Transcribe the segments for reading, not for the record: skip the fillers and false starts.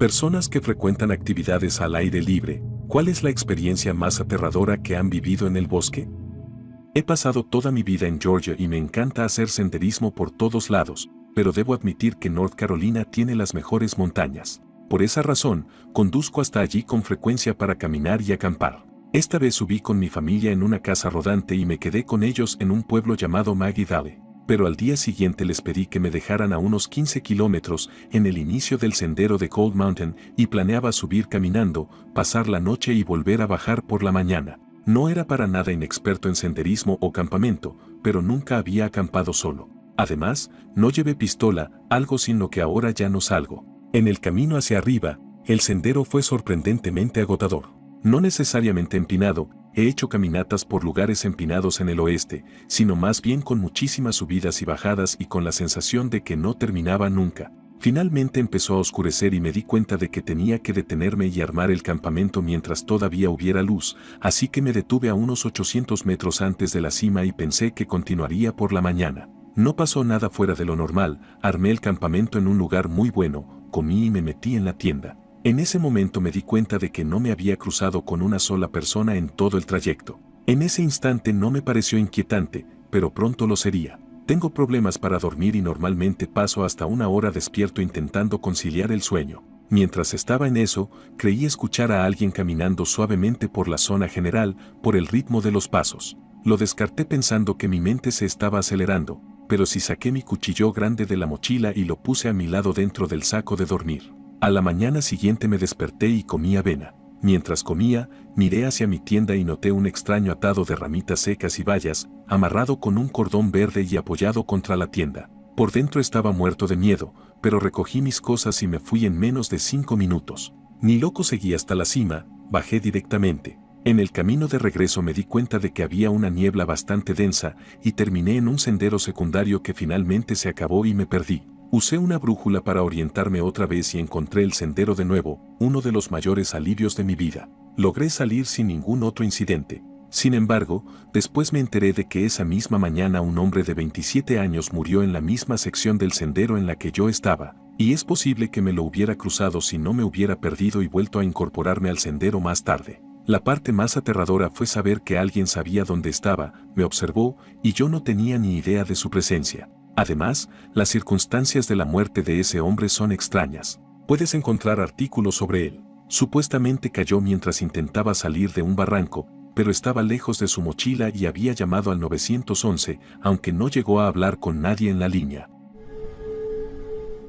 Personas que frecuentan actividades al aire libre, ¿cuál es la experiencia más aterradora que han vivido en el bosque? He pasado toda mi vida en Georgia y me encanta hacer senderismo por todos lados, pero debo admitir que North Carolina tiene las mejores montañas. Por esa razón, conduzco hasta allí con frecuencia para caminar y acampar. Esta vez subí con mi familia en una casa rodante y me quedé con ellos en un pueblo llamado Maggie Valley. Pero al día siguiente les pedí que me dejaran a unos 15 kilómetros en el inicio del sendero de Cold Mountain y planeaba subir caminando, pasar la noche y volver a bajar por la mañana. No era para nada inexperto en senderismo o campamento, pero nunca había acampado solo. Además, no llevé pistola, algo sin lo que ahora ya no salgo. En el camino hacia arriba, el sendero fue sorprendentemente agotador. No necesariamente empinado, he hecho caminatas por lugares empinados en el oeste, sino más bien con muchísimas subidas y bajadas y con la sensación de que no terminaba nunca. Finalmente empezó a oscurecer y me di cuenta de que tenía que detenerme y armar el campamento mientras todavía hubiera luz, así que me detuve a unos 800 metros antes de la cima y pensé que continuaría por la mañana. No pasó nada fuera de lo normal, armé el campamento en un lugar muy bueno, comí y me metí en la tienda. En ese momento me di cuenta de que no me había cruzado con una sola persona en todo el trayecto. En ese instante no me pareció inquietante, pero pronto lo sería. Tengo problemas para dormir y normalmente paso hasta una hora despierto intentando conciliar el sueño. Mientras estaba en eso, creí escuchar a alguien caminando suavemente por la zona general, por el ritmo de los pasos. Lo descarté pensando que mi mente se estaba acelerando, pero sí saqué mi cuchillo grande de la mochila y lo puse a mi lado dentro del saco de dormir. A la mañana siguiente me desperté y comí avena. Mientras comía, miré hacia mi tienda y noté un extraño atado de ramitas secas y bayas, amarrado con un cordón verde y apoyado contra la tienda. Por dentro estaba muerto de miedo, pero recogí mis cosas y me fui en menos de 5 minutos. Ni loco seguí hasta la cima, bajé directamente. En el camino de regreso me di cuenta de que había una niebla bastante densa y terminé en un sendero secundario que finalmente se acabó y me perdí. Usé una brújula para orientarme otra vez y encontré el sendero de nuevo, uno de los mayores alivios de mi vida. Logré salir sin ningún otro incidente. Sin embargo, después me enteré de que esa misma mañana un hombre de 27 años murió en la misma sección del sendero en la que yo estaba, y es posible que me lo hubiera cruzado si no me hubiera perdido y vuelto a incorporarme al sendero más tarde. La parte más aterradora fue saber que alguien sabía dónde estaba, me observó, y yo no tenía ni idea de su presencia. Además, las circunstancias de la muerte de ese hombre son extrañas. Puedes encontrar artículos sobre él. Supuestamente cayó mientras intentaba salir de un barranco, pero estaba lejos de su mochila y había llamado al 911, aunque no llegó a hablar con nadie en la línea.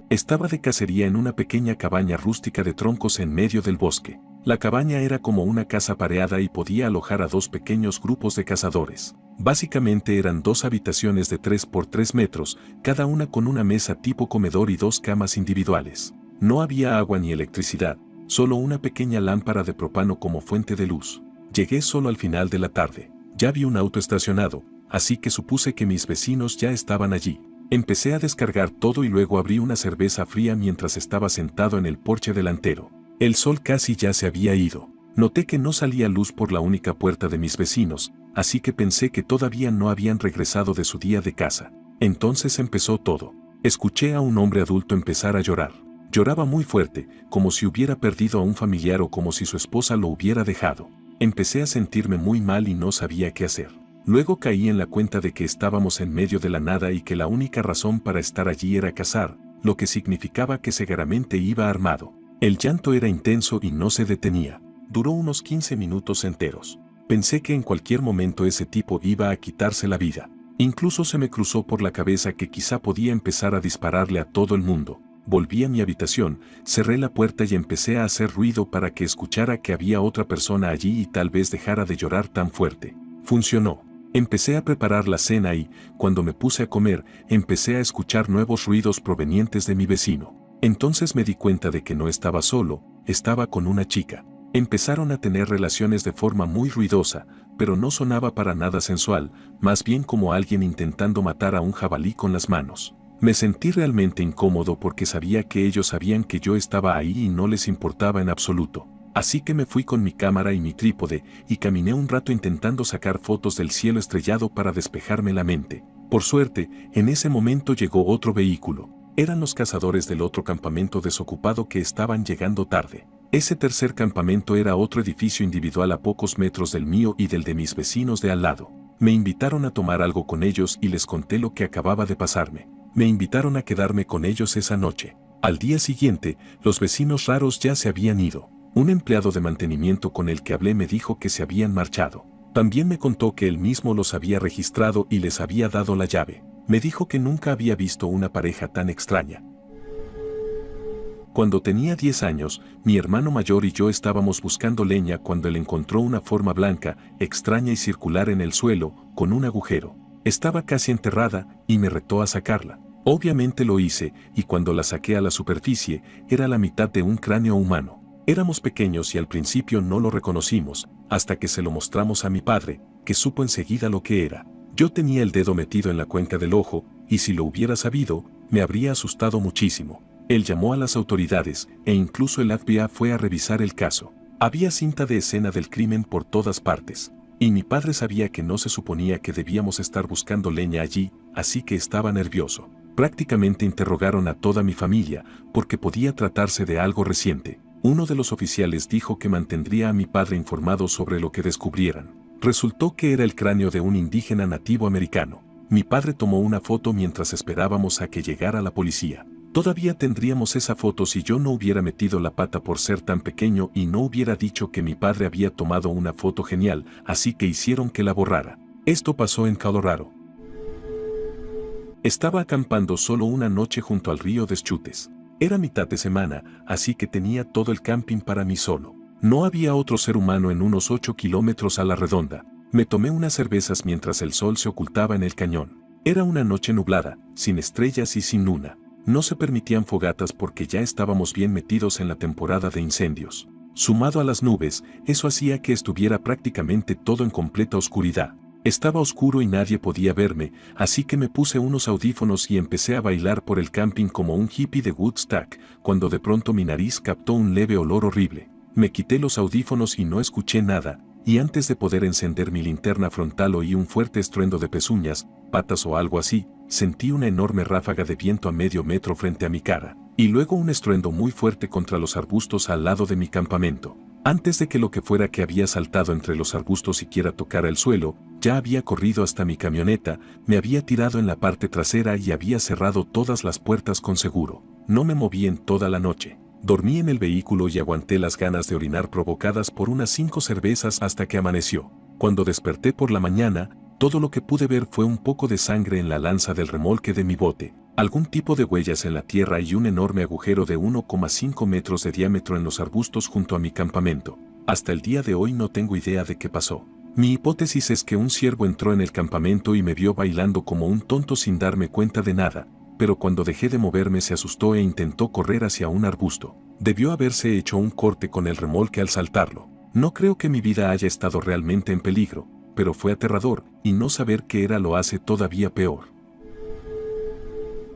Estaba de cacería en una pequeña cabaña rústica de troncos en medio del bosque. La cabaña era como una casa pareada y podía alojar a 2 pequeños grupos de cazadores. Básicamente eran 2 habitaciones de 3 por 3 metros, cada una con una mesa tipo comedor y 2 camas individuales. No había agua ni electricidad, solo una pequeña lámpara de propano como fuente de luz. Llegué solo al final de la tarde. Ya vi un auto estacionado, así que supuse que mis vecinos ya estaban allí. Empecé a descargar todo y luego abrí una cerveza fría mientras estaba sentado en el porche delantero. El sol casi ya se había ido. Noté que no salía luz por la única puerta de mis vecinos, así que pensé que todavía no habían regresado de su día de caza. Entonces empezó todo. Escuché a un hombre adulto empezar a llorar. Lloraba muy fuerte, como si hubiera perdido a un familiar o como si su esposa lo hubiera dejado. Empecé a sentirme muy mal y no sabía qué hacer. Luego caí en la cuenta de que estábamos en medio de la nada y que la única razón para estar allí era cazar, lo que significaba que seguramente iba armado. El llanto era intenso y no se detenía. Duró unos 15 minutos enteros. Pensé que en cualquier momento ese tipo iba a quitarse la vida. Incluso se me cruzó por la cabeza que quizá podía empezar a dispararle a todo el mundo. Volví a mi habitación, cerré la puerta y empecé a hacer ruido para que escuchara que había otra persona allí y tal vez dejara de llorar tan fuerte. Funcionó. Empecé a preparar la cena y, cuando me puse a comer, empecé a escuchar nuevos ruidos provenientes de mi vecino. Entonces me di cuenta de que no estaba solo, estaba con una chica. Empezaron a tener relaciones de forma muy ruidosa, pero no sonaba para nada sensual, más bien como alguien intentando matar a un jabalí con las manos. Me sentí realmente incómodo porque sabía que ellos sabían que yo estaba ahí y no les importaba en absoluto. Así que me fui con mi cámara y mi trípode y caminé un rato intentando sacar fotos del cielo estrellado para despejarme la mente. Por suerte, en ese momento llegó otro vehículo. Eran los cazadores del otro campamento desocupado que estaban llegando tarde. Ese tercer campamento era otro edificio individual a pocos metros del mío y del de mis vecinos de al lado. Me invitaron a tomar algo con ellos y les conté lo que acababa de pasarme. Me invitaron a quedarme con ellos esa noche. Al día siguiente, los vecinos raros ya se habían ido. Un empleado de mantenimiento con el que hablé me dijo que se habían marchado. También me contó que él mismo los había registrado y les había dado la llave. Me dijo que nunca había visto una pareja tan extraña. Cuando tenía 10 años, mi hermano mayor y yo estábamos buscando leña cuando él encontró una forma blanca, extraña y circular en el suelo, con un agujero. Estaba casi enterrada y me retó a sacarla. Obviamente lo hice, y cuando la saqué a la superficie, era la mitad de un cráneo humano. Éramos pequeños y al principio no lo reconocimos, hasta que se lo mostramos a mi padre, que supo enseguida lo que era. Yo tenía el dedo metido en la cuenca del ojo, y si lo hubiera sabido, me habría asustado muchísimo. Él llamó a las autoridades, e incluso el FBI fue a revisar el caso. Había cinta de escena del crimen por todas partes. Y mi padre sabía que no se suponía que debíamos estar buscando leña allí, así que estaba nervioso. Prácticamente interrogaron a toda mi familia, porque podía tratarse de algo reciente. Uno de los oficiales dijo que mantendría a mi padre informado sobre lo que descubrieran. Resultó que era el cráneo de un indígena nativo americano. Mi padre tomó una foto mientras esperábamos a que llegara la policía. Todavía tendríamos esa foto si yo no hubiera metido la pata por ser tan pequeño y no hubiera dicho que mi padre había tomado una foto genial, así que hicieron que la borrara. Esto pasó en Colorado. Estaba acampando solo una noche junto al río Deschutes. Era mitad de semana, así que tenía todo el camping para mí solo. No había otro ser humano en unos 8 kilómetros a la redonda. Me tomé unas cervezas mientras el sol se ocultaba en el cañón. Era una noche nublada, sin estrellas y sin luna. No se permitían fogatas porque ya estábamos bien metidos en la temporada de incendios. Sumado a las nubes, eso hacía que estuviera prácticamente todo en completa oscuridad. Estaba oscuro y nadie podía verme, así que me puse unos audífonos y empecé a bailar por el camping como un hippie de Woodstock, cuando de pronto mi nariz captó un leve olor horrible. Me quité los audífonos y no escuché nada, y antes de poder encender mi linterna frontal oí un fuerte estruendo de pezuñas, patas o algo así. Sentí una enorme ráfaga de viento a medio metro frente a mi cara, y luego un estruendo muy fuerte contra los arbustos al lado de mi campamento. Antes de que lo que fuera que había saltado entre los arbustos siquiera tocara el suelo, ya había corrido hasta mi camioneta, me había tirado en la parte trasera y había cerrado todas las puertas con seguro. No me moví en toda la noche. Dormí en el vehículo y aguanté las ganas de orinar provocadas por unas 5 cervezas hasta que amaneció. Cuando desperté por la mañana, todo lo que pude ver fue un poco de sangre en la lanza del remolque de mi bote, algún tipo de huellas en la tierra y un enorme agujero de 1,5 metros de diámetro en los arbustos junto a mi campamento. Hasta el día de hoy no tengo idea de qué pasó. Mi hipótesis es que un ciervo entró en el campamento y me vio bailando como un tonto sin darme cuenta de nada, pero cuando dejé de moverme se asustó e intentó correr hacia un arbusto. Debió haberse hecho un corte con el remolque al saltarlo. No creo que mi vida haya estado realmente en peligro, pero fue aterrador, y no saber qué era lo hace todavía peor.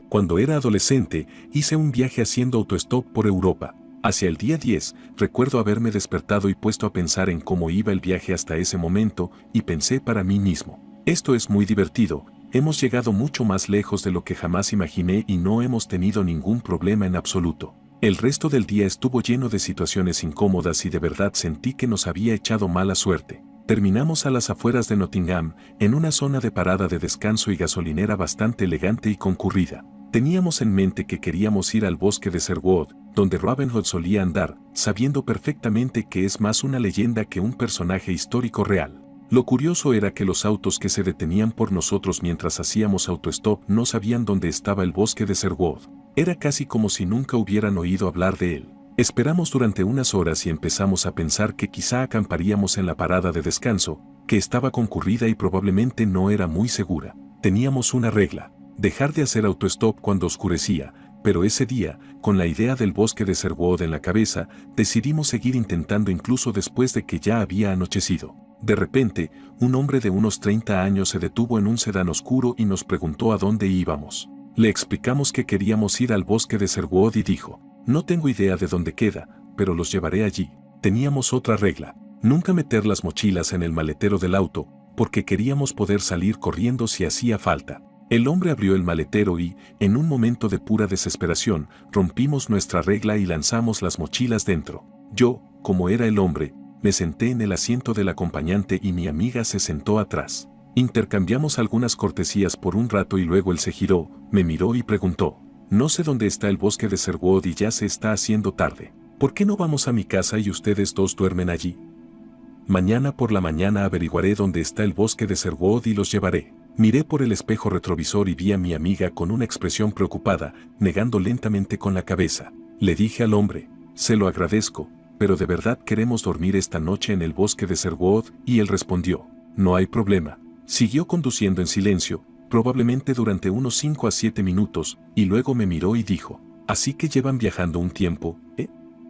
Cuando era adolescente, hice un viaje haciendo autostop por Europa. Hacia el día 10, recuerdo haberme despertado y puesto a pensar en cómo iba el viaje hasta ese momento, y pensé para mí mismo: esto es muy divertido, hemos llegado mucho más lejos de lo que jamás imaginé y no hemos tenido ningún problema en absoluto. El resto del día estuvo lleno de situaciones incómodas y de verdad sentí que nos había echado mala suerte. Terminamos a las afueras de Nottingham, en una zona de parada de descanso y gasolinera bastante elegante y concurrida. Teníamos en mente que queríamos ir al bosque de Sherwood, donde Robin Hood solía andar, sabiendo perfectamente que es más una leyenda que un personaje histórico real. Lo curioso era que los autos que se detenían por nosotros mientras hacíamos autostop no sabían dónde estaba el bosque de Sherwood. Era casi como si nunca hubieran oído hablar de él. Esperamos durante unas horas y empezamos a pensar que quizá acamparíamos en la parada de descanso, que estaba concurrida y probablemente no era muy segura. Teníamos una regla: dejar de hacer autostop cuando oscurecía, pero ese día, con la idea del bosque de Sherwood en la cabeza, decidimos seguir intentando incluso después de que ya había anochecido. De repente, un hombre de unos 30 años se detuvo en un sedán oscuro y nos preguntó a dónde íbamos. Le explicamos que queríamos ir al bosque de Sherwood y dijo: no tengo idea de dónde queda, pero los llevaré allí. Teníamos otra regla: nunca meter las mochilas en el maletero del auto, porque queríamos poder salir corriendo si hacía falta. El hombre abrió el maletero y, en un momento de pura desesperación, rompimos nuestra regla y lanzamos las mochilas dentro. Yo, como era el hombre, me senté en el asiento del acompañante y mi amiga se sentó atrás. Intercambiamos algunas cortesías por un rato y luego él se giró, me miró y preguntó: «No sé dónde está el bosque de Sherwood y ya se está haciendo tarde. ¿Por qué no vamos a mi casa y ustedes dos duermen allí? Mañana por la mañana averiguaré dónde está el bosque de Sherwood y los llevaré». Miré por el espejo retrovisor y vi a mi amiga con una expresión preocupada, negando lentamente con la cabeza. Le dije al hombre: «Se lo agradezco, pero de verdad queremos dormir esta noche en el bosque de Sherwood», y él respondió: «No hay problema». Siguió conduciendo en silencio, probablemente durante unos 5 a 7 minutos, y luego me miró y dijo: «Así que llevan viajando un tiempo, ¿eh?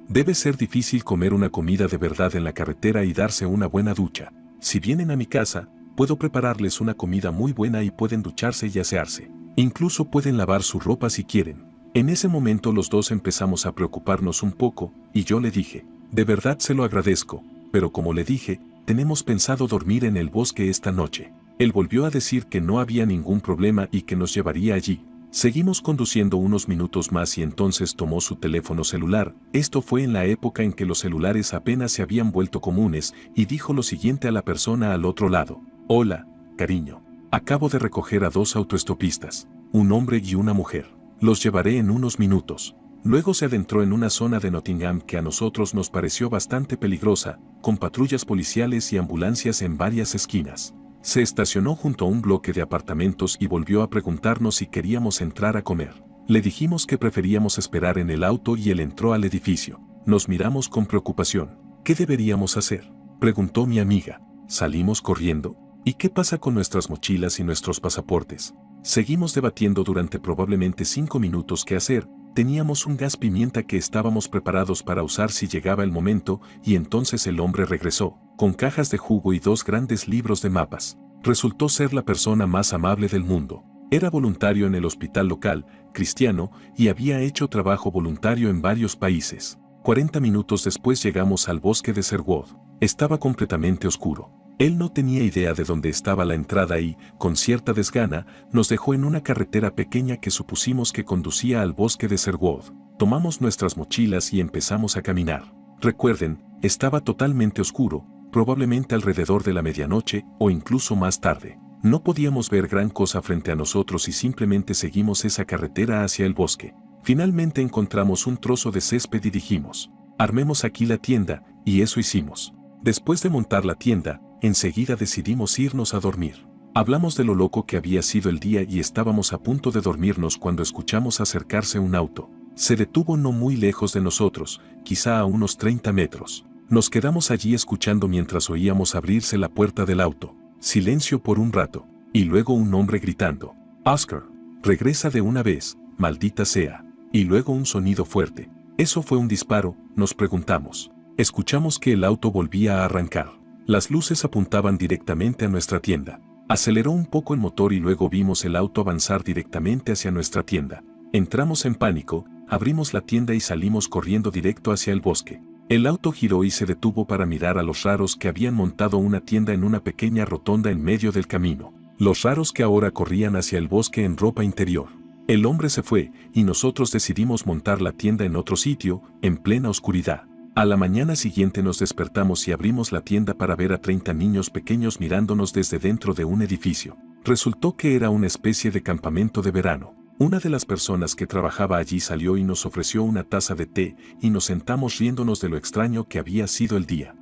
Debe ser difícil comer una comida de verdad en la carretera y darse una buena ducha. Si vienen a mi casa, puedo prepararles una comida muy buena y pueden ducharse y asearse. Incluso pueden lavar su ropa si quieren». En ese momento los dos empezamos a preocuparnos un poco, y yo le dije: «De verdad se lo agradezco, pero como le dije, tenemos pensado dormir en el bosque esta noche». Él volvió a decir que no había ningún problema y que nos llevaría allí. Seguimos conduciendo unos minutos más y entonces tomó su teléfono celular. Esto fue en la época en que los celulares apenas se habían vuelto comunes, y dijo lo siguiente a la persona al otro lado: «Hola, cariño. Acabo de recoger a 2 autoestopistas, un hombre y una mujer. Los llevaré en unos minutos». Luego se adentró en una zona de Nottingham que a nosotros nos pareció bastante peligrosa, con patrullas policiales y ambulancias en varias esquinas. Se estacionó junto a un bloque de apartamentos y volvió a preguntarnos si queríamos entrar a comer. Le dijimos que preferíamos esperar en el auto y él entró al edificio. Nos miramos con preocupación. «¿Qué deberíamos hacer?», preguntó mi amiga. «¿Salimos corriendo? ¿Y qué pasa con nuestras mochilas y nuestros pasaportes?». Seguimos debatiendo durante probablemente 5 minutos qué hacer. Teníamos un gas pimienta que estábamos preparados para usar si llegaba el momento, y entonces el hombre regresó, con cajas de jugo y 2 grandes libros de mapas. Resultó ser la persona más amable del mundo. Era voluntario en el hospital local, cristiano, y había hecho trabajo voluntario en varios países. 40 minutos después llegamos al bosque de Sherwood. Estaba completamente oscuro. Él no tenía idea de dónde estaba la entrada y, con cierta desgana, nos dejó en una carretera pequeña que supusimos que conducía al bosque de Sherwood. Tomamos nuestras mochilas y empezamos a caminar. Recuerden, estaba totalmente oscuro, probablemente alrededor de la medianoche o incluso más tarde. No podíamos ver gran cosa frente a nosotros y simplemente seguimos esa carretera hacia el bosque. Finalmente encontramos un trozo de césped y dijimos: «Armemos aquí la tienda», y eso hicimos. Después de montar la tienda, enseguida decidimos irnos a dormir. Hablamos de lo loco que había sido el día y estábamos a punto de dormirnos cuando escuchamos acercarse un auto. Se detuvo no muy lejos de nosotros, quizá a unos 30 metros. Nos quedamos allí escuchando mientras oíamos abrirse la puerta del auto. Silencio por un rato, y luego un hombre gritando: «Oscar, regresa de una vez, maldita sea». Y luego un sonido fuerte. ¿Eso fue un disparo?, nos preguntamos. Escuchamos que el auto volvía a arrancar. Las luces apuntaban directamente a nuestra tienda. Aceleró un poco el motor y luego vimos el auto avanzar directamente hacia nuestra tienda. Entramos en pánico, abrimos la tienda y salimos corriendo directo hacia el bosque. El auto giró y se detuvo para mirar a los raros que habían montado una tienda en una pequeña rotonda en medio del camino. Los raros que ahora corrían hacia el bosque en ropa interior. El hombre se fue, y nosotros decidimos montar la tienda en otro sitio, en plena oscuridad. A la mañana siguiente nos despertamos y abrimos la tienda para ver a 30 niños pequeños mirándonos desde dentro de un edificio. Resultó que era una especie de campamento de verano. Una de las personas que trabajaba allí salió y nos ofreció una taza de té, y nos sentamos riéndonos de lo extraño que había sido el día.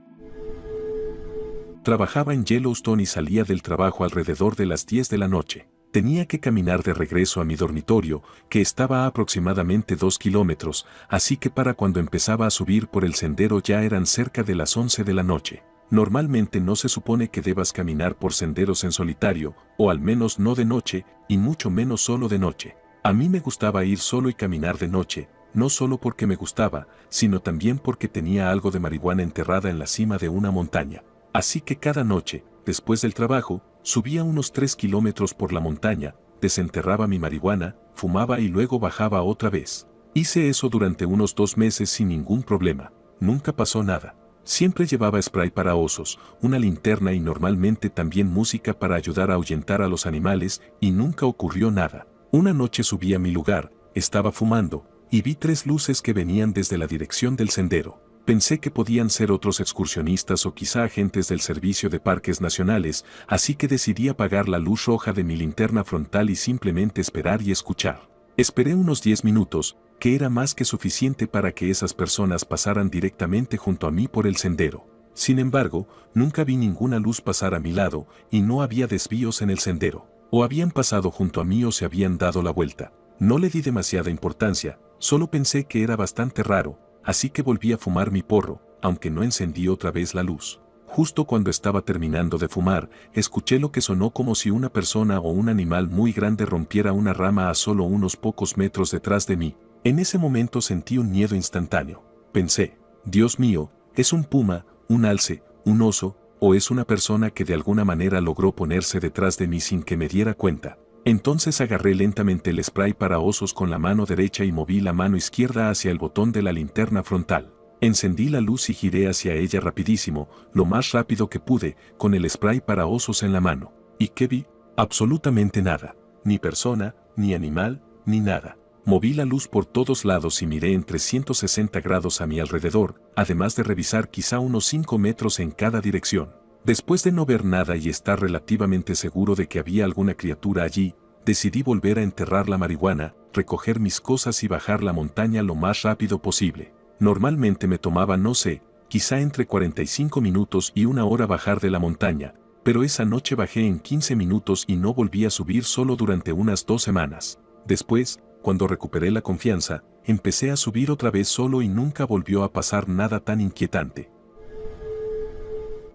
Trabajaba en Yellowstone y salía del trabajo alrededor de las 10 de la noche. Tenía que caminar de regreso a mi dormitorio, que estaba a aproximadamente 2 kilómetros, así que para cuando empezaba a subir por el sendero ya eran cerca de las 11 de la noche. Normalmente no se supone que debas caminar por senderos en solitario, o al menos no de noche, y mucho menos solo de noche. A mí me gustaba ir solo y caminar de noche, no solo porque me gustaba, sino también porque tenía algo de marihuana enterrada en la cima de una montaña. Así que cada noche, después del trabajo, subía unos 3 kilómetros por la montaña, desenterraba mi marihuana, fumaba y luego bajaba otra vez. Hice eso durante unos 2 meses sin ningún problema. Nunca pasó nada. Siempre llevaba spray para osos, una linterna y normalmente también música para ayudar a ahuyentar a los animales, y nunca ocurrió nada. Una noche subí a mi lugar, estaba fumando, y vi 3 luces que venían desde la dirección del sendero. Pensé que podían ser otros excursionistas o quizá agentes del Servicio de Parques Nacionales, así que decidí apagar la luz roja de mi linterna frontal y simplemente esperar y escuchar. Esperé unos 10 minutos, que era más que suficiente para que esas personas pasaran directamente junto a mí por el sendero. Sin embargo, nunca vi ninguna luz pasar a mi lado y no había desvíos en el sendero. O habían pasado junto a mí o se habían dado la vuelta. No le di demasiada importancia, solo pensé que era bastante raro, así que volví a fumar mi porro, aunque no encendí otra vez la luz. Justo cuando estaba terminando de fumar, escuché lo que sonó como si una persona o un animal muy grande rompiera una rama a solo unos pocos metros detrás de mí. En ese momento sentí un miedo instantáneo. Pensé, Dios mío, ¿es un puma, un alce, un oso, o es una persona que de alguna manera logró ponerse detrás de mí sin que me diera cuenta? Entonces agarré lentamente el spray para osos con la mano derecha y moví la mano izquierda hacia el botón de la linterna frontal. Encendí la luz y giré hacia ella rapidísimo, lo más rápido que pude, con el spray para osos en la mano. ¿Y qué vi? Absolutamente nada. Ni persona, ni animal, ni nada. Moví la luz por todos lados y miré en 360 grados a mi alrededor, además de revisar quizá unos 5 metros en cada dirección. Después de no ver nada y estar relativamente seguro de que había alguna criatura allí, decidí volver a enterrar la marihuana, recoger mis cosas y bajar la montaña lo más rápido posible. Normalmente me tomaba, no sé, quizá entre 45 minutos y 1 hora bajar de la montaña, pero esa noche bajé en 15 minutos y no volví a subir solo durante unas 2 semanas. Después, cuando recuperé la confianza, empecé a subir otra vez solo y nunca volvió a pasar nada tan inquietante.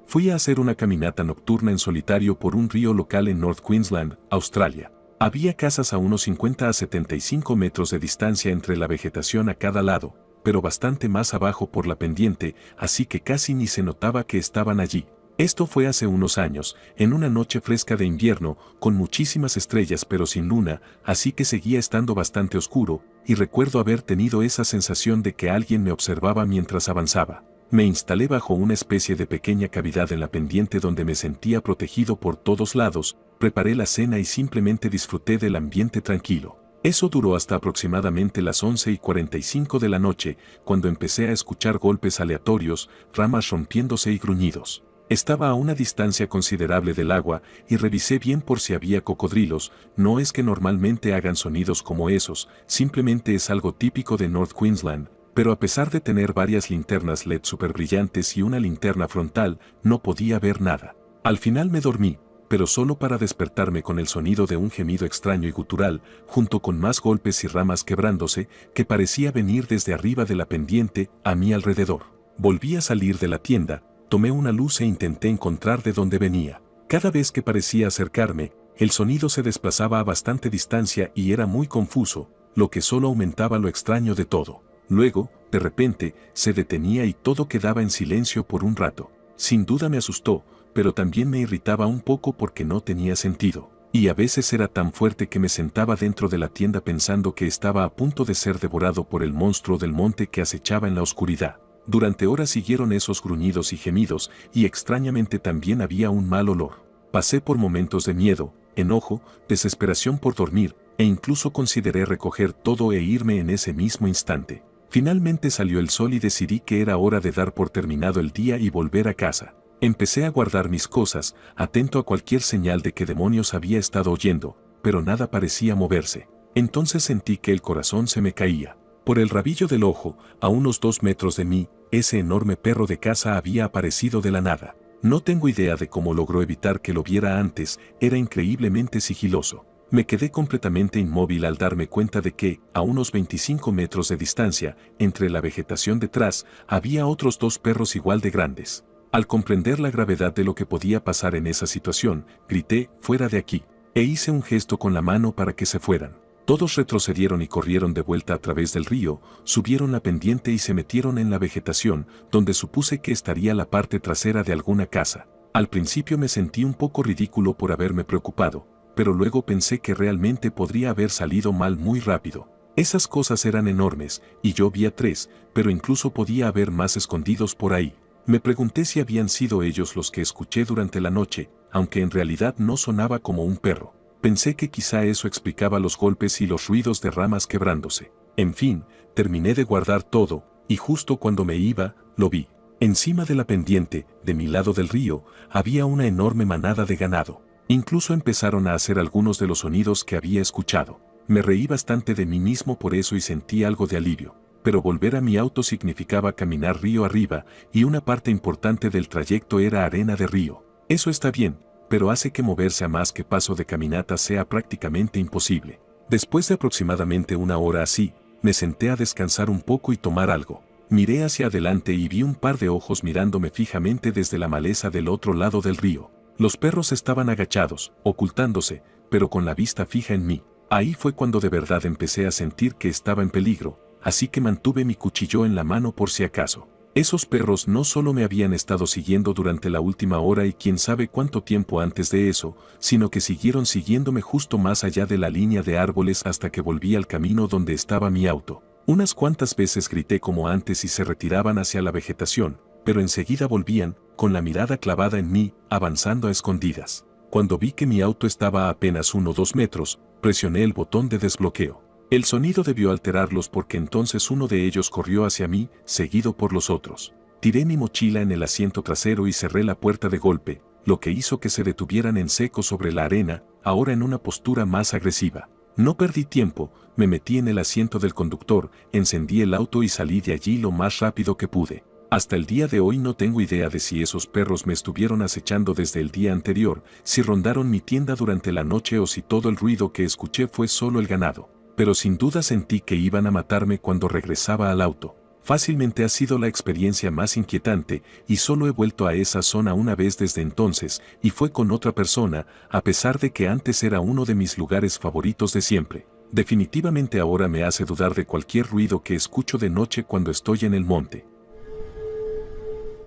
Fui a hacer una caminata nocturna en solitario por un río local en North Queensland, Australia. Había casas a unos 50 a 75 metros de distancia entre la vegetación a cada lado, pero bastante más abajo por la pendiente, así que casi ni se notaba que estaban allí. Esto fue hace unos años, en una noche fresca de invierno, con muchísimas estrellas pero sin luna, así que seguía estando bastante oscuro, y recuerdo haber tenido esa sensación de que alguien me observaba mientras avanzaba. Me instalé bajo una especie de pequeña cavidad en la pendiente donde me sentía protegido por todos lados, preparé la cena y simplemente disfruté del ambiente tranquilo. Eso duró hasta aproximadamente las 11:45 de la noche, cuando empecé a escuchar golpes aleatorios, ramas rompiéndose y gruñidos. Estaba a una distancia considerable del agua y revisé bien por si había cocodrilos. No es que normalmente hagan sonidos como esos, simplemente es algo típico de North Queensland, pero a pesar de tener varias linternas LED super brillantes y una linterna frontal, no podía ver nada. Al final me dormí, pero solo para despertarme con el sonido de un gemido extraño y gutural, junto con más golpes y ramas quebrándose, que parecía venir desde arriba de la pendiente, a mi alrededor. Volví a salir de la tienda, tomé una luz e intenté encontrar de dónde venía. Cada vez que parecía acercarme, el sonido se desplazaba a bastante distancia y era muy confuso, lo que solo aumentaba lo extraño de todo. Luego, de repente, se detenía y todo quedaba en silencio por un rato. Sin duda me asustó, pero también me irritaba un poco porque no tenía sentido. Y a veces era tan fuerte que me sentaba dentro de la tienda pensando que estaba a punto de ser devorado por el monstruo del monte que acechaba en la oscuridad. Durante horas siguieron esos gruñidos y gemidos, y extrañamente también había un mal olor. Pasé por momentos de miedo, enojo, desesperación por dormir, e incluso consideré recoger todo e irme en ese mismo instante. Finalmente salió el sol y decidí que era hora de dar por terminado el día y volver a casa. Empecé a guardar mis cosas, atento a cualquier señal de que demonios había estado oyendo, pero nada parecía moverse. Entonces sentí que el corazón se me caía. Por el rabillo del ojo, a unos 2 metros de mí, ese enorme perro de caza había aparecido de la nada. No tengo idea de cómo logró evitar que lo viera antes, era increíblemente sigiloso. Me quedé completamente inmóvil al darme cuenta de que, a unos 25 metros de distancia, entre la vegetación detrás, había otros 2 perros igual de grandes. Al comprender la gravedad de lo que podía pasar en esa situación, grité, «¡Fuera de aquí!», e hice un gesto con la mano para que se fueran. Todos retrocedieron y corrieron de vuelta a través del río, subieron la pendiente y se metieron en la vegetación, donde supuse que estaría la parte trasera de alguna casa. Al principio me sentí un poco ridículo por haberme preocupado, pero luego pensé que realmente podría haber salido mal muy rápido. Esas cosas eran enormes, y yo vi a 3, pero incluso podía haber más escondidos por ahí. Me pregunté si habían sido ellos los que escuché durante la noche, aunque en realidad no sonaba como un perro. Pensé que quizá eso explicaba los golpes y los ruidos de ramas quebrándose. En fin, terminé de guardar todo, y justo cuando me iba, lo vi. Encima de la pendiente, de mi lado del río, había una enorme manada de ganado. Incluso empezaron a hacer algunos de los sonidos que había escuchado. Me reí bastante de mí mismo por eso y sentí algo de alivio. Pero volver a mi auto significaba caminar río arriba, y una parte importante del trayecto era arena de río. Eso está bien, pero hace que moverse a más que paso de caminata sea prácticamente imposible. Después de aproximadamente una hora así, me senté a descansar un poco y tomar algo. Miré hacia adelante y vi un par de ojos mirándome fijamente desde la maleza del otro lado del río. Los perros estaban agachados, ocultándose, pero con la vista fija en mí. Ahí fue cuando de verdad empecé a sentir que estaba en peligro, así que mantuve mi cuchillo en la mano por si acaso. Esos perros no solo me habían estado siguiendo durante la última hora y quién sabe cuánto tiempo antes de eso, sino que siguieron siguiéndome justo más allá de la línea de árboles hasta que volví al camino donde estaba mi auto. Unas cuantas veces grité como antes y se retiraban hacia la vegetación, pero enseguida volvían, con la mirada clavada en mí, avanzando a escondidas. Cuando vi que mi auto estaba a apenas 1 o 2 metros, presioné el botón de desbloqueo. El sonido debió alterarlos porque entonces uno de ellos corrió hacia mí, seguido por los otros. Tiré mi mochila en el asiento trasero y cerré la puerta de golpe, lo que hizo que se detuvieran en seco sobre la arena, ahora en una postura más agresiva. No perdí tiempo, me metí en el asiento del conductor, encendí el auto y salí de allí lo más rápido que pude. Hasta el día de hoy no tengo idea de si esos perros me estuvieron acechando desde el día anterior, si rondaron mi tienda durante la noche o si todo el ruido que escuché fue solo el ganado. Pero sin duda sentí que iban a matarme cuando regresaba al auto. Fácilmente ha sido la experiencia más inquietante y solo he vuelto a esa zona una vez desde entonces y fue con otra persona, a pesar de que antes era uno de mis lugares favoritos de siempre. Definitivamente ahora me hace dudar de cualquier ruido que escucho de noche cuando estoy en el monte.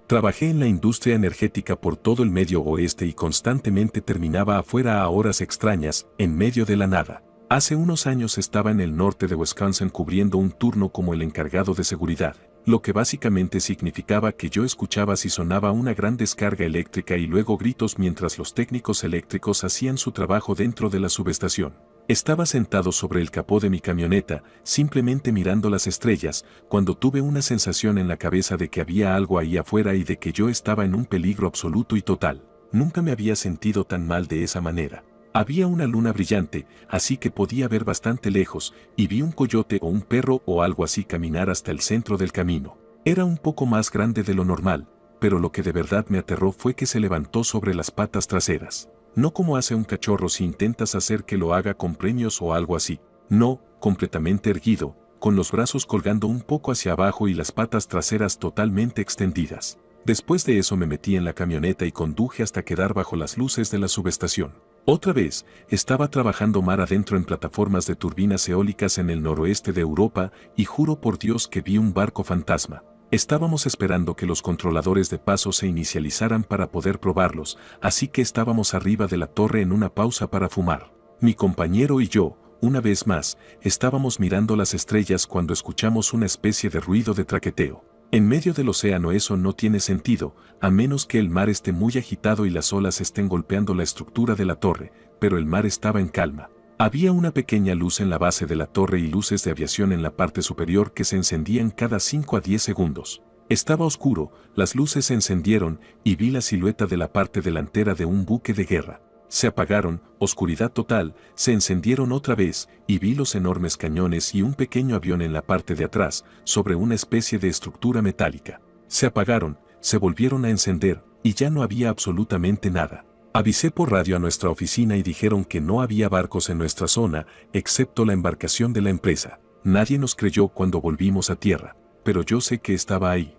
Trabajé en la industria energética por todo el Medio Oeste y constantemente terminaba afuera a horas extrañas, en medio de la nada. Hace unos años estaba en el norte de Wisconsin cubriendo un turno como el encargado de seguridad, lo que básicamente significaba que yo escuchaba si sonaba una gran descarga eléctrica y luego gritos mientras los técnicos eléctricos hacían su trabajo dentro de la subestación. Estaba sentado sobre el capó de mi camioneta, simplemente mirando las estrellas, cuando tuve una sensación en la cabeza de que había algo ahí afuera y de que yo estaba en un peligro absoluto y total. Nunca me había sentido tan mal de esa manera. Había una luna brillante, así que podía ver bastante lejos, y vi un coyote o un perro o algo así caminar hasta el centro del camino. Era un poco más grande de lo normal, pero lo que de verdad me aterró fue que se levantó sobre las patas traseras. No como hace un cachorro si intentas hacer que lo haga con premios o algo así. No, completamente erguido, con los brazos colgando un poco hacia abajo y las patas traseras totalmente extendidas. Después de eso me metí en la camioneta y conduje hasta quedar bajo las luces de la subestación. Otra vez, estaba trabajando mar adentro en plataformas de turbinas eólicas en el noroeste de Europa y juro por Dios que vi un barco fantasma. Estábamos esperando que los controladores de paso se inicializaran para poder probarlos, así que estábamos arriba de la torre en una pausa para fumar. Mi compañero y yo, una vez más, estábamos mirando las estrellas cuando escuchamos una especie de ruido de traqueteo. En medio del océano eso no tiene sentido, a menos que el mar esté muy agitado y las olas estén golpeando la estructura de la torre, pero el mar estaba en calma. Había una pequeña luz en la base de la torre y luces de aviación en la parte superior que se encendían cada 5 a 10 segundos. Estaba oscuro, las luces se encendieron y vi la silueta de la parte delantera de un buque de guerra. Se apagaron, oscuridad total, se encendieron otra vez, y vi los enormes cañones y un pequeño avión en la parte de atrás, sobre una especie de estructura metálica. Se apagaron, se volvieron a encender, y ya no había absolutamente nada. Avisé por radio a nuestra oficina y dijeron que no había barcos en nuestra zona, excepto la embarcación de la empresa. Nadie nos creyó cuando volvimos a tierra, pero yo sé que estaba ahí.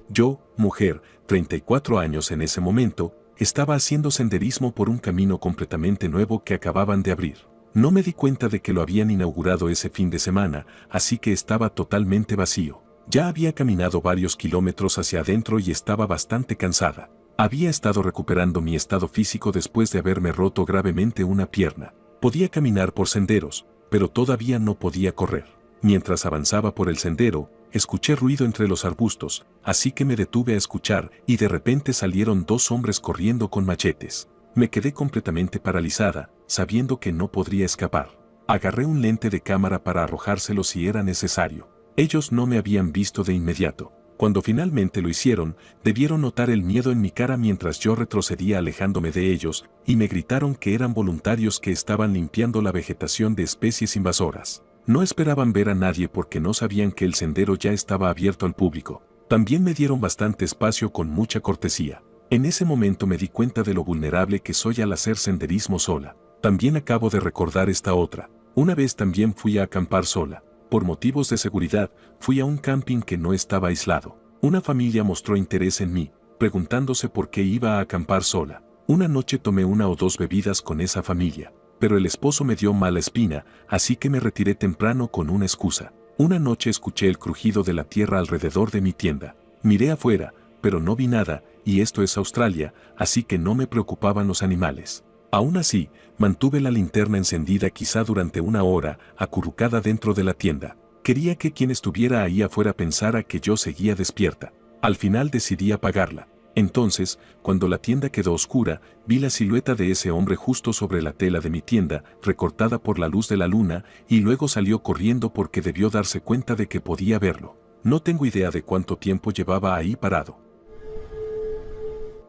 Yo, mujer, 34 años en ese momento, estaba haciendo senderismo por un camino completamente nuevo que acababan de abrir. No me di cuenta de que lo habían inaugurado ese fin de semana, así que estaba totalmente vacío. Ya había caminado varios kilómetros hacia adentro y estaba bastante cansada. Había estado recuperando mi estado físico después de haberme roto gravemente una pierna. Podía caminar por senderos, pero todavía no podía correr. Mientras avanzaba por el sendero, escuché ruido entre los arbustos, así que me detuve a escuchar y de repente salieron dos hombres corriendo con machetes. Me quedé completamente paralizada, sabiendo que no podría escapar. Agarré un lente de cámara para arrojárselo si era necesario. Ellos no me habían visto de inmediato. Cuando finalmente lo hicieron, debieron notar el miedo en mi cara mientras yo retrocedía alejándome de ellos, y me gritaron que eran voluntarios que estaban limpiando la vegetación de especies invasoras. No esperaban ver a nadie porque no sabían que el sendero ya estaba abierto al público. También me dieron bastante espacio con mucha cortesía. En ese momento me di cuenta de lo vulnerable que soy al hacer senderismo sola. También acabo de recordar esta otra. Una vez también fui a acampar sola. Por motivos de seguridad, fui a un camping que no estaba aislado. Una familia mostró interés en mí, preguntándose por qué iba a acampar sola. Una noche tomé una o dos bebidas con esa familia, pero el esposo me dio mala espina, así que me retiré temprano con una excusa. Una noche escuché el crujido de la tierra alrededor de mi tienda. Miré afuera, pero no vi nada, y esto es Australia, así que no me preocupaban los animales. Aún así, mantuve la linterna encendida quizá durante una hora, acurrucada dentro de la tienda. Quería que quien estuviera ahí afuera pensara que yo seguía despierta. Al final decidí apagarla. Entonces, cuando la tienda quedó oscura, vi la silueta de ese hombre justo sobre la tela de mi tienda, recortada por la luz de la luna, y luego salió corriendo porque debió darse cuenta de que podía verlo. No tengo idea de cuánto tiempo llevaba ahí parado.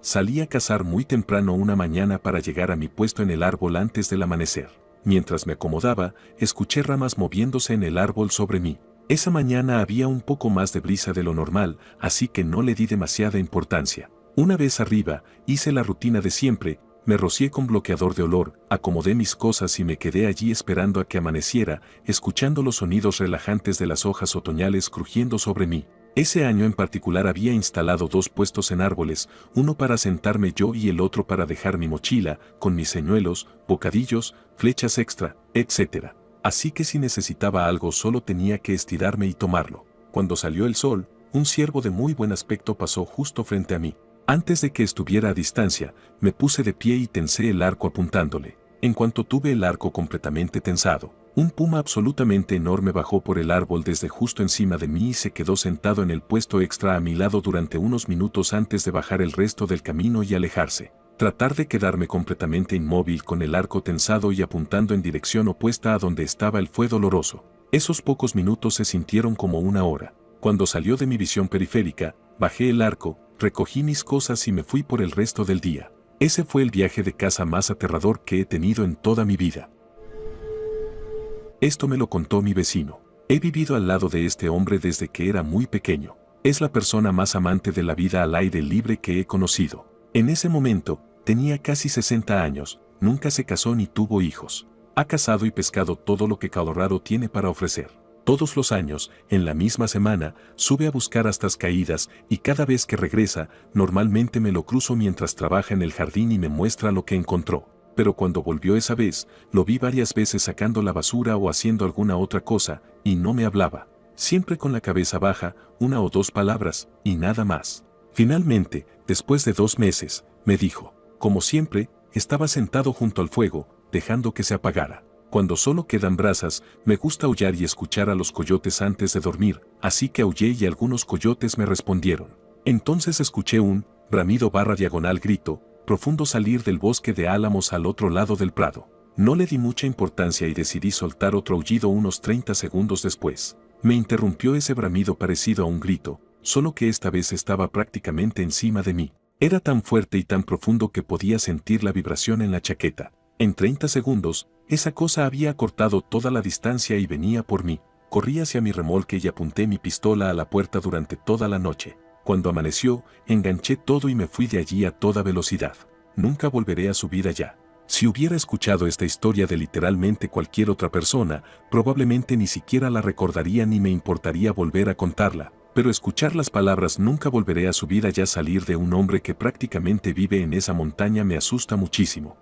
Salí a cazar muy temprano una mañana para llegar a mi puesto en el árbol antes del amanecer. Mientras me acomodaba, escuché ramas moviéndose en el árbol sobre mí. Esa mañana había un poco más de brisa de lo normal, así que no le di demasiada importancia. Una vez arriba, hice la rutina de siempre, me rocié con bloqueador de olor, acomodé mis cosas y me quedé allí esperando a que amaneciera, escuchando los sonidos relajantes de las hojas otoñales crujiendo sobre mí. Ese año en particular había instalado dos puestos en árboles, uno para sentarme yo y el otro para dejar mi mochila, con mis señuelos, bocadillos, flechas extra, etc. Así que si necesitaba algo solo tenía que estirarme y tomarlo. Cuando salió el sol, un ciervo de muy buen aspecto pasó justo frente a mí. Antes de que estuviera a distancia, me puse de pie y tensé el arco apuntándole. En cuanto tuve el arco completamente tensado, un puma absolutamente enorme bajó por el árbol desde justo encima de mí y se quedó sentado en el puesto extra a mi lado durante unos minutos antes de bajar el resto del camino y alejarse. Tratar de quedarme completamente inmóvil con el arco tensado y apuntando en dirección opuesta a donde estaba él fue doloroso. Esos pocos minutos se sintieron como una hora. Cuando salió de mi visión periférica, bajé el arco, recogí mis cosas y me fui por el resto del día. Ese fue el viaje de caza más aterrador que he tenido en toda mi vida. Esto me lo contó mi vecino. He vivido al lado de este hombre desde que era muy pequeño. Es la persona más amante de la vida al aire libre que he conocido. En ese momento, tenía casi 60 años, nunca se casó ni tuvo hijos. Ha cazado y pescado todo lo que Colorado tiene para ofrecer. Todos los años, en la misma semana, sube a buscar astas caídas y cada vez que regresa, normalmente me lo cruzo mientras trabaja en el jardín y me muestra lo que encontró. Pero cuando volvió esa vez, lo vi varias veces sacando la basura o haciendo alguna otra cosa, y no me hablaba. Siempre con la cabeza baja, una o dos palabras, y nada más. Finalmente, después de 2 meses, me dijo, como siempre, estaba sentado junto al fuego, dejando que se apagara. Cuando solo quedan brasas, me gusta aullar y escuchar a los coyotes antes de dormir, así que aullé y algunos coyotes me respondieron. Entonces escuché un bramido / diagonal grito, profundo salir del bosque de álamos al otro lado del prado. No le di mucha importancia y decidí soltar otro aullido unos 30 segundos después. Me interrumpió ese bramido parecido a un grito, solo que esta vez estaba prácticamente encima de mí. Era tan fuerte y tan profundo que podía sentir la vibración en la chaqueta. En 30 segundos, esa cosa había cortado toda la distancia y venía por mí. Corrí hacia mi remolque y apunté mi pistola a la puerta durante toda la noche. Cuando amaneció, enganché todo y me fui de allí a toda velocidad. Nunca volveré a subir allá. Si hubiera escuchado esta historia de literalmente cualquier otra persona, probablemente ni siquiera la recordaría ni me importaría volver a contarla. Pero escuchar las palabras "nunca volveré a subir allá" salir de un hombre que prácticamente vive en esa montaña me asusta muchísimo.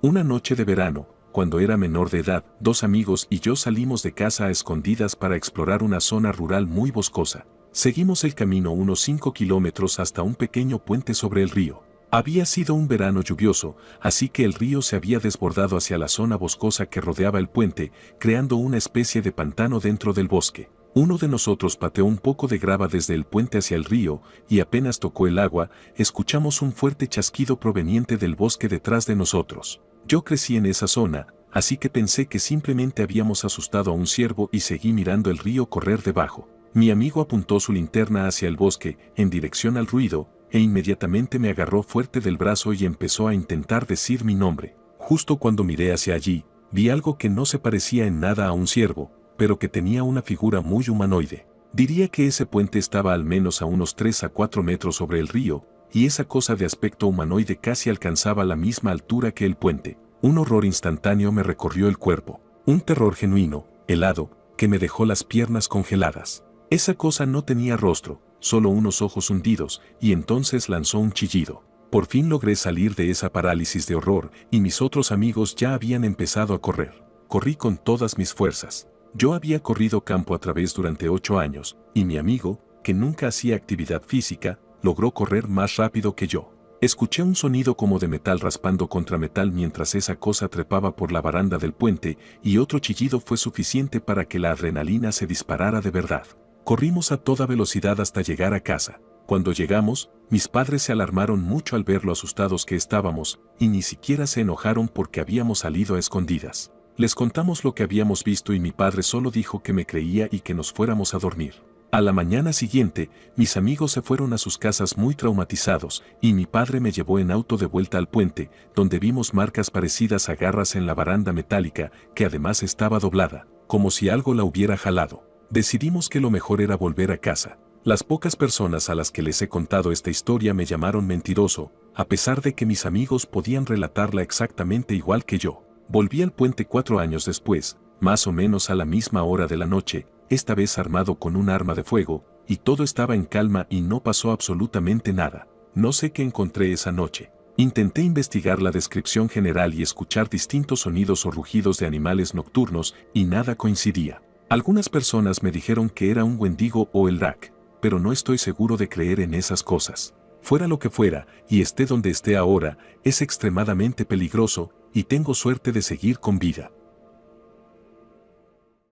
Una noche de verano, cuando era menor de edad, 2 amigos y yo salimos de casa a escondidas para explorar una zona rural muy boscosa. Seguimos el camino unos 5 kilómetros hasta un pequeño puente sobre el río. Había sido un verano lluvioso, así que el río se había desbordado hacia la zona boscosa que rodeaba el puente, creando una especie de pantano dentro del bosque. Uno de nosotros pateó un poco de grava desde el puente hacia el río, y apenas tocó el agua, escuchamos un fuerte chasquido proveniente del bosque detrás de nosotros. Yo crecí en esa zona, así que pensé que simplemente habíamos asustado a un ciervo y seguí mirando el río correr debajo. Mi amigo apuntó su linterna hacia el bosque, en dirección al ruido, e inmediatamente me agarró fuerte del brazo y empezó a intentar decir mi nombre. Justo cuando miré hacia allí, vi algo que no se parecía en nada a un ciervo, pero que tenía una figura muy humanoide. Diría que ese puente estaba al menos a unos 3 a 4 metros sobre el río, y esa cosa de aspecto humanoide casi alcanzaba la misma altura que el puente. Un horror instantáneo me recorrió el cuerpo, un terror genuino, helado, que me dejó las piernas congeladas. Esa cosa no tenía rostro, solo unos ojos hundidos, y entonces lanzó un chillido. Por fin logré salir de esa parálisis de horror, y mis otros amigos ya habían empezado a correr. Corrí con todas mis fuerzas. Yo había corrido campo a través durante 8 años, y mi amigo, que nunca hacía actividad física, logró correr más rápido que yo. Escuché un sonido como de metal raspando contra metal mientras esa cosa trepaba por la baranda del puente, y otro chillido fue suficiente para que la adrenalina se disparara de verdad. Corrimos a toda velocidad hasta llegar a casa. Cuando llegamos, mis padres se alarmaron mucho al ver lo asustados que estábamos, y ni siquiera se enojaron porque habíamos salido a escondidas. Les contamos lo que habíamos visto y mi padre solo dijo que me creía y que nos fuéramos a dormir. A la mañana siguiente, mis amigos se fueron a sus casas muy traumatizados, y mi padre me llevó en auto de vuelta al puente, donde vimos marcas parecidas a garras en la baranda metálica, que además estaba doblada, como si algo la hubiera jalado. Decidimos que lo mejor era volver a casa. Las pocas personas a las que les he contado esta historia me llamaron mentiroso, a pesar de que mis amigos podían relatarla exactamente igual que yo. Volví al puente 4 años después, más o menos a la misma hora de la noche, esta vez armado con un arma de fuego, y todo estaba en calma y no pasó absolutamente nada. No sé qué encontré esa noche. Intenté investigar la descripción general y escuchar distintos sonidos o rugidos de animales nocturnos, y nada coincidía. Algunas personas me dijeron que era un wendigo o el Rak, pero no estoy seguro de creer en esas cosas. Fuera lo que fuera, y esté donde esté ahora, es extremadamente peligroso, y tengo suerte de seguir con vida.